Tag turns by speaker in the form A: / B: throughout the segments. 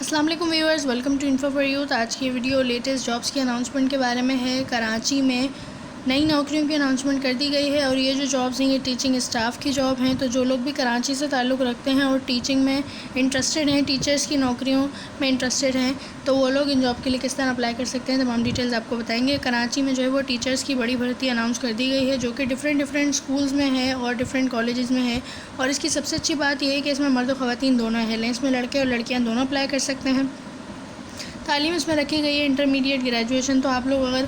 A: السلام علیکم viewers, welcome to info for youth. آج کی ویڈیو لیٹسٹ جابس کی اناؤنسمنٹ کے بارے میں ہے۔ کراچی میں نئی نوکریوں کی اناؤنسمنٹ کر دی گئی ہے اور یہ جو جابس ہیں یہ ٹیچنگ اسٹاف کی جاب ہیں۔ تو جو لوگ بھی کراچی سے تعلق رکھتے ہیں اور ٹیچنگ میں انٹرسٹڈ ہیں، ٹیچرز کی نوکریوں میں انٹرسٹڈ ہیں، تو وہ لوگ ان جاب کے لیے کس طرح اپلائی کر سکتے ہیں، تمام ڈیٹیلز آپ کو بتائیں گے۔ کراچی میں جو ہے وہ ٹیچرز کی بڑی بھرتی اناؤنس کر دی گئی ہے، جو کہ ڈفرینٹ سکولز میں ہے اور ڈفرینٹ کالجز میں ہے۔ اور اس کی سب سے اچھی بات یہ ہے کہ اس میں مرد و خواتین دونوں ہیں، اس میں لڑکے اور لڑکیاں دونوں اپلائی کر سکتے ہیں۔ تعلیم اس میں رکھی گئی ہے انٹرمیڈیٹ گریجویشن، تو آپ لوگ اگر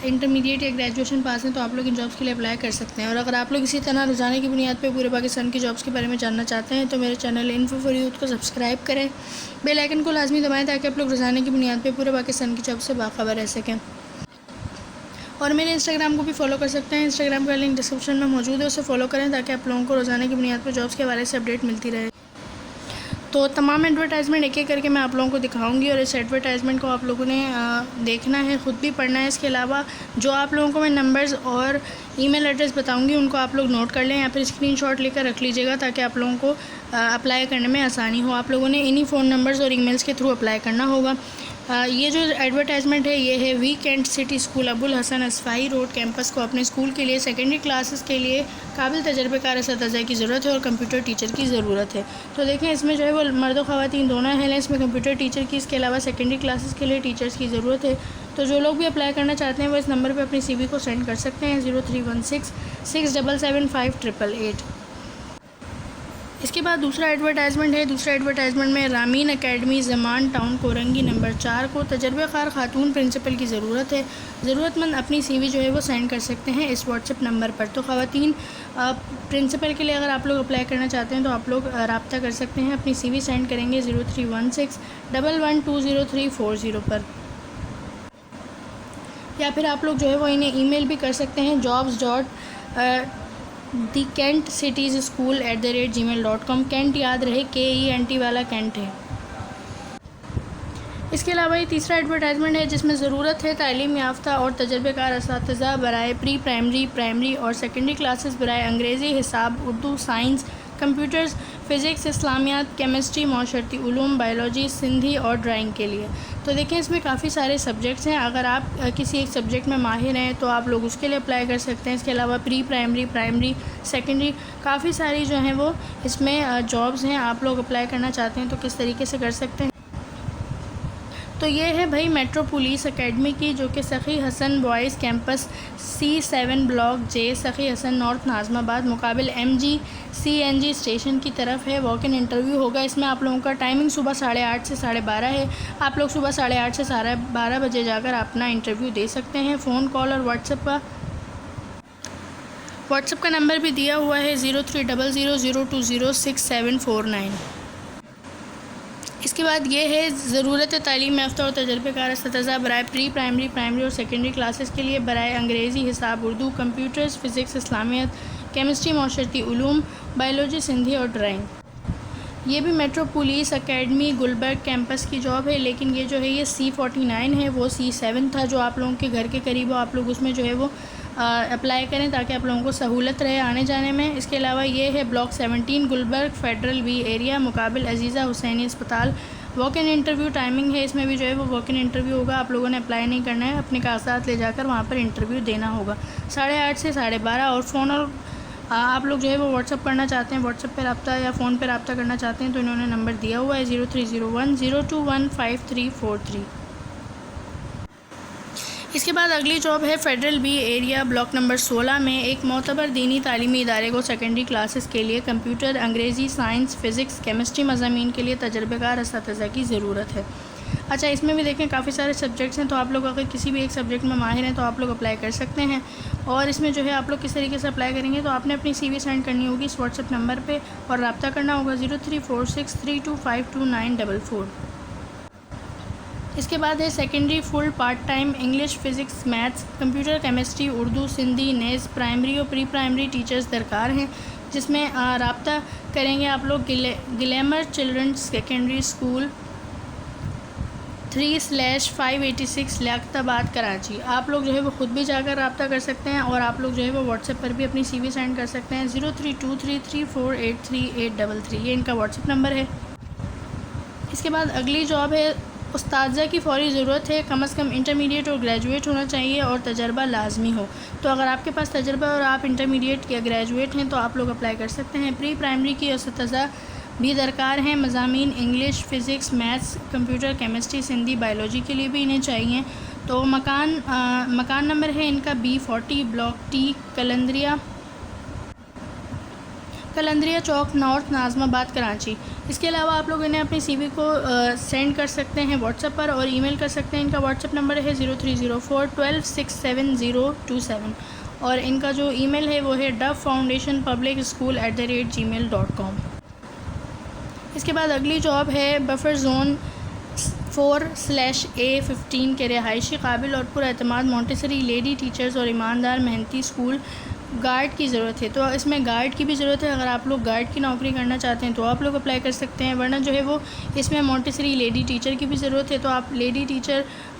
A: انٹرمیڈیٹ یا گریجویشن پاس ہیں تو آپ لوگ ان جابس کے لیے اپلائی کر سکتے ہیں۔ اور اگر آپ لوگ اسی طرح روزانہ کی بنیاد پہ پورے پاکستان کی جابس کے بارے میں جاننا چاہتے ہیں تو میرے چینل انفو فار یوتھ کو سبسکرائب کریں، بیل آئیکن کو لازمی دبائیں تاکہ آپ لوگ روزانہ کی بنیاد پہ پورے پاکستان کی جابس سے باخبر رہ سکیں۔ اور میرے انسٹاگرام کو بھی فالو کر سکتے ہیں، انسٹاگرام کا لنک ڈسکرپشن میں موجود ہے، اسے فالو کریں تاکہ آپ لوگوں کو روزانہ کی بنیاد پہ جابس کے حوالے سے اپڈیٹ ملتی رہے۔ تو تمام ایڈورٹائزمنٹ ایک ایک کر کے میں آپ لوگوں کو دکھاؤں گی اور اس ایڈورٹائزمنٹ کو آپ لوگوں نے دیکھنا ہے، خود بھی پڑھنا ہے۔ اس کے علاوہ جو آپ لوگوں کو میں نمبرز اور ای میل ایڈریس بتاؤں گی ان کو آپ لوگ نوٹ کر لیں یا پھر اسکرین شاٹ لے کر رکھ لیجیے گا تاکہ آپ لوگوں کو اپلائی کرنے میں آسانی ہو۔ آپ لوگوں نے انہی فون نمبرز اور ای میلز کے تھرو اپلائی کرنا ہوگا۔ یہ جو ایڈورٹائزمنٹ ہے یہ ہے V Cantt city school Abu al-Hasan Isfahani road campus کو اپنے اسکول کے لیے سیکنڈری کلاسز کے لیے قابل تجربے کار اساتذہ کی ضرورت ہے اور کمپیوٹر ٹیچر کی ضرورت ہے۔ تو دیکھیں اس میں جو ہے وہ مرد و خواتین دونوں ہیں، اس میں کمپیوٹر ٹیچر کی، اس کے علاوہ سیکنڈری کلاسز کے لیے ٹیچرز کی ضرورت ہے۔ تو جو لوگ بھی اپلائی کرنا چاہتے ہیں وہ اس نمبر پہ اپنی سی وی کو سینڈ کر سکتے ہیں 0316677588۔ اس کے بعد دوسرا ایڈورٹائزمنٹ ہے۔ دوسرا ایڈورٹائزمنٹ میں رامین اکیڈمی زمان ٹاؤن کورنگی نمبر 4 کو تجربہ کار خاتون پرنسپل کی ضرورت ہے۔ ضرورت مند اپنی سی وی جو ہے وہ سینڈ کر سکتے ہیں اس واٹس ایپ نمبر پر۔ تو خواتین پرنسپل کے لیے اگر آپ لوگ اپلائی کرنا چاہتے ہیں تو آپ لوگ رابطہ کر سکتے ہیں، اپنی سی وی سینڈ کریں گے 0316112030 پر، یا پھر آپ لوگ جو ہے وہ انہیں ای میل بھی کر سکتے ہیں jobs.thekentcitiesschool@gmail.com۔ کینٹ یاد رہے KENT والا کینٹ ہے۔ اس کے علاوہ یہ تیسرا ایڈورٹائزمنٹ ہے جس میں ضرورت ہے تعلیم یافتہ اور تجربہ کار اساتذہ برائے پری پرائمری، پرائمری اور سیکنڈری کلاسز برائے انگریزی، حساب، اردو، سائنس، کمپیوٹرز، فزکس، اسلامیات، کیمسٹری، معاشرتی علوم، بایولوجی، سندھی اور ڈرائنگ کے لیے۔ تو دیکھیں اس میں کافی سارے سبجیکٹس ہیں، اگر آپ کسی ایک سبجیکٹ میں ماہر ہیں تو آپ لوگ اس کے لیے اپلائی کر سکتے ہیں۔ اس کے علاوہ پری پرائمری، پرائمری، سیکنڈری، کافی ساری جو ہیں وہ اس میں جابز ہیں۔ آپ لوگ اپلائی کرنا چاہتے ہیں تو کس طریقے سے کر سکتے ہیں؟ تو یہ ہے بھائی میٹرو پولیس اکیڈمی کی، جو کہ Sakhi Hassan boys campus C7 block J، Sakhi حسن نارتھ ناظم آباد، مقابل MG CNG اسٹیشن کی طرف ہے۔ واک ان انٹرویو ہوگا۔ اس میں آپ لوگوں کا ٹائمنگ صبح 8:30 سے 12:30 ہے۔ آپ لوگ صبح 8:30 سے 12:30 بجے جا کر اپنا انٹرویو دے سکتے ہیں۔ فون کال اور واٹس ایپ کا نمبر بھی دیا ہوا ہے 030002064749۔ اس کے بعد یہ ہے ضرورت تعلیم یافتہ اور تجربہ کار اساتذہ برائے پری پرائمری، پرائمری اور سیکنڈری کلاسز کے لیے برائے انگریزی، حساب، اردو، کمپیوٹرز، فزکس، اسلامیات، کیمسٹری، معاشرتی علوم، بایولوجی، سندھی اور ڈرائنگ۔ یہ بھی metro police academy Gulberg campus کی جاب ہے، لیکن یہ جو ہے یہ C49 ہے، وہ C7 تھا جو آپ لوگوں کے گھر کے قریب ہو۔ آپ لوگ اس میں جو ہے وہ اپلائی کریں تاکہ آپ لوگوں کو سہولت رہے آنے جانے میں۔ اس کے علاوہ یہ ہے بلاک 17 گلبرگ فیڈرل وی ایریا، مقابل عزیزہ حسینی اسپتال۔ واک ان انٹرویو ٹائمنگ ہے، اس میں بھی جو ہے وہ واک ان انٹرویو ہوگا۔ آپ لوگوں نے اپلائی نہیں کرنا ہے، اپنے کاغذات لے جا کر وہاں پر انٹرویو دینا ہوگا 8:30 سے 12:30۔ اور فون اور آپ لوگ جو ہے وہ واٹس ایپ کرنا چاہتے ہیں، واٹس ایپ پہ رابطہ یا فون پہ رابطہ کرنا چاہتے ہیں تو انہوں نے نمبر دیا ہوا ہے 0301021543۔ اس کے بعد اگلی جاب ہے federal be area block number 16 میں ایک معتبر دینی تعلیمی ادارے کو سیکنڈری کلاسز کے لیے کمپیوٹر، انگریزی، سائنس، فزکس، کیمسٹری مضامین کے لیے تجربہ کار اساتذہ کی ضرورت ہے۔ اچھا، اس میں بھی دیکھیں کافی سارے سبجیکٹس ہیں، تو آپ لوگ اگر کسی بھی ایک سبجیکٹ میں ماہر ہیں تو آپ لوگ اپلائی کر سکتے ہیں۔ اور اس میں جو ہے آپ لوگ کس طریقے سے اپلائی کریں گے تو آپ نے اپنی سی وی سینڈ کرنی ہوگی اس واٹس ایپ نمبر پہ اور رابطہ کرنا ہوگا 0346325294۔ اس کے بعد ہے secondary full part time English, physics, maths, computer, chemistry, Urdu, Sindhi, نیز، پرائمری اور پری پرائمری ٹیچرز درکار ہیں، جس میں رابطہ کریں گے آپ لوگ گلیمر چلڈرنز سیکنڈری اسکول 3/586 لیاقت آباد کراچی۔ آپ لوگ جو ہے وہ خود بھی جا کر رابطہ کر سکتے ہیں اور آپ لوگ جو ہے وہ واٹس ایپ پر بھی اپنی سی وی سینڈ کر سکتے ہیں 032334833833۔ یہ ان کا واٹس ایپ نمبر ہے۔ اس کے بعد اگلی جاب ہے اساتذہ کی فوری ضرورت ہے، کم از کم انٹرمیڈیٹ اور گریجویٹ ہونا چاہیے اور تجربہ لازمی ہو۔ تو اگر آپ کے پاس تجربہ اور آپ انٹرمیڈیٹ یا گریجویٹ ہیں تو آپ لوگ اپلائی کر سکتے ہیں۔ پری پرائمری کی اساتذہ بھی درکار ہیں۔ مضامین English, physics, maths, computer, chemistry, Sindhi, biology کے لیے بھی انہیں چاہیے۔ تو مکان نمبر ہے ان کا B40 بلاک ٹی، کلندریا چوک، نارتھ ناظم آباد، کراچی۔ اس کے علاوہ آپ لوگ انہیں اپنی سی وی کو سینڈ کر سکتے ہیں واٹس ایپ پر، اور ای میل کر سکتے ہیں۔ ان کا واٹس ایپ نمبر ہے 0304126727، اور ان کا جو ای میل ہے وہ ہے dubfoundationpublicschool@gmail.com۔ اس کے بعد اگلی جاب ہے بفر زون 4/A15 کے رہائشی قابل اور پر اعتماد مونٹیسری لیڈی ٹیچرز اور ایماندار محنتی اسکول گارڈ کی ضرورت ہے۔ تو اس میں گارڈ کی بھی ضرورت ہے۔ اگر آپ لوگ گارڈ کی نوکری کرنا چاہتے ہیں تو آپ لوگ اپلائی کر سکتے ہیں، ورنہ جو ہے وہ اس میں مونٹیسری لیڈی ٹیچر کی بھی ضرورت ہے۔ تو آپ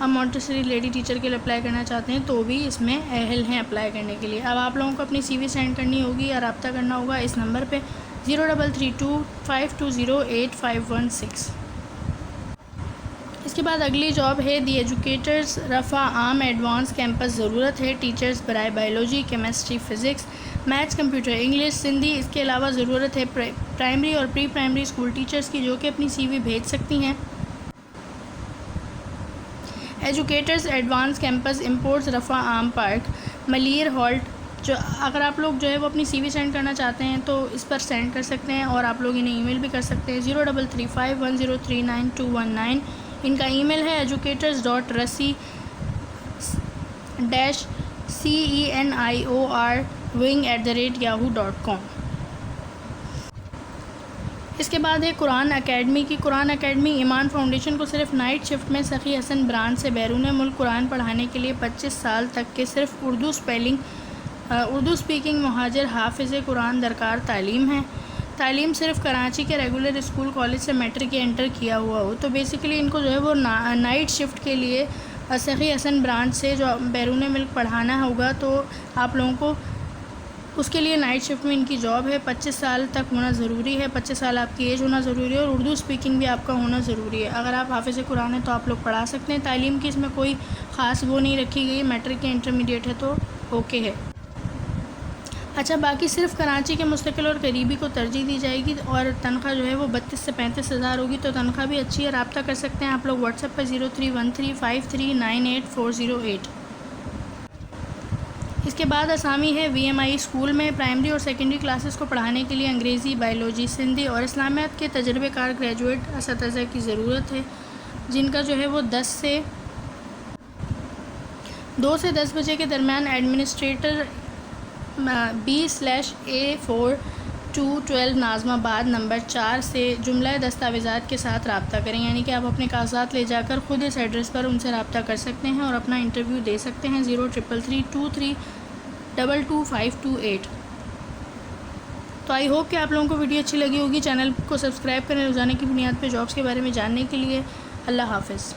A: مونٹیسری لیڈی ٹیچر کے لیے اپلائی کرنا چاہتے ہیں تو بھی اس میں اہل ہیں اپلائی کرنے کے لیے۔ اب آپ لوگوں کو اپنی سی وی سینڈ کرنی ہوگی یا رابطہ کرنا ہوگا اس نمبر پہ 0332520816۔ اس کے بعد اگلی جاب ہے دی ایجوکیٹرز رفع عام ایڈوانس کیمپس، ضرورت ہے ٹیچرز برائے biology, chemistry, physics, maths, computer, English, Sindhi. اس کے علاوہ ضرورت ہے پرائمری اور پری پرائمری اسکول ٹیچرز کی، جو کہ اپنی سی وی بھیج سکتی ہیں۔ ایجوکیٹرز ایڈوانس کیمپس، امپورٹس، رفع عام پارک، ملیر ہالٹ۔ جو اگر آپ لوگ جو ہے وہ اپنی سی وی سینڈ کرنا چاہتے ہیں تو اس پر سینڈ کر سکتے ہیں، اور آپ لوگ انہیں ای میل بھی کر سکتے ہیں 0335103919۔ ان کا ای میل ہے educators.rasi@yahoo.com۔ اس کے بعد ہے قرآن اکیڈمی کی۔ قرآن اکیڈمی ایمان فاؤنڈیشن کو صرف نائٹ شفٹ میں سخی حسن برانچ سے بیرون ملک قرآن پڑھانے کے لیے 25 سال تک کے صرف اردو سپیکنگ مہاجر حافظ قرآن درکار تعلیم ہے۔ تعلیم صرف کراچی کے ریگولر اسکول کالج سے میٹرک یا انٹر کیا ہوا ہو۔ تو بیسیکلی ان کو جو ہے وہ نائٹ شفٹ کے لیے سخی حسن برانچ سے جو بیرون ملک پڑھانا ہوگا، تو آپ لوگوں کو اس کے لیے نائٹ شفٹ میں ان کی جاب ہے۔ 25 سال تک ہونا ضروری ہے، 25 سال آپ کی ایج ہونا ضروری ہے، اور اردو سپیکنگ بھی آپ کا ہونا ضروری ہے۔ اگر آپ حافظ قرآن ہیں تو آپ لوگ پڑھا سکتے ہیں۔ تعلیم کی اس میں کوئی خاص وہ نہیں رکھی گئی، میٹرک یا انٹرمیڈیٹ ہے تو اوکے ہے۔ اچھا، باقی صرف کراچی کے مستقل اور قریبی کو ترجیح دی جائے گی، اور تنخواہ جو ہے وہ 32 سے 35 ہزار ہوگی۔ تو تنخواہ بھی اچھی ہے، رابطہ کر سکتے ہیں آپ لوگ واٹس ایپ پر 031353988408۔ اس کے بعد اسامی ہے VMI اسکول میں پرائمری اور سیکنڈری کلاسز کو پڑھانے کے لیے انگریزی، بایولوجی، سندھی اور اسلامیات کے تجربے کار گریجویٹ اساتذہ کی ضرورت ہے، جن کا جو ہے وہ 2 سے 10 بجے کے درمیان ایڈمنسٹریٹر B/A4212 ناظم آباد نمبر 4 سے جملہ دستاویزات کے ساتھ رابطہ کریں، یعنی کہ آپ اپنے کاغذات لے جا کر خود اس ایڈریس پر ان سے رابطہ کر سکتے ہیں اور اپنا انٹرویو دے سکتے ہیں 033323222528۔ تو آئی ہوپ کہ آپ لوگوں کو ویڈیو اچھی لگی ہوگی۔ چینل کو سبسکرائب کریں روزانہ کی بنیاد پہ جابس کے بارے میں جاننے کے لیے۔ اللہ حافظ۔